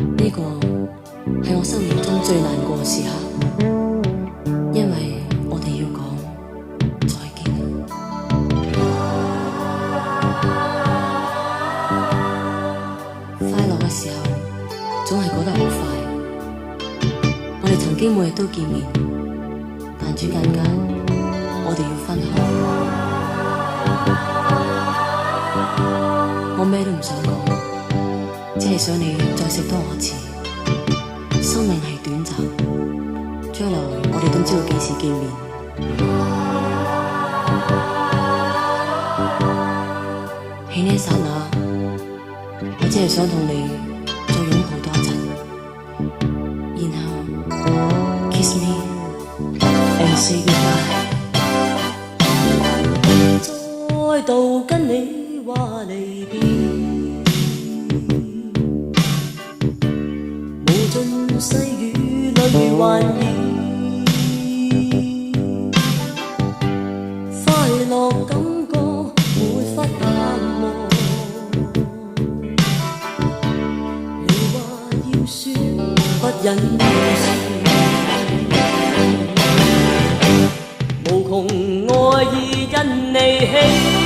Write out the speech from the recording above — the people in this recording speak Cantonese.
呢個係我生命中最難過嘅時刻，因為我哋要講再見。快樂嘅時候總係過得好快，我哋曾經每日都見面，但轉眼間我哋要分開。我咩都唔想講，只係想你再食多我一次。生命係短暫，將來我哋都唔知道幾時見面。喺呢一剎那，我只係想同你再擁抱多一陣，然後 kiss me and say goodbye。再度跟你話離別，無盡細雨淚環繞，快樂感覺沒法淡忘。你話要說，不忍說，無窮愛意因你起。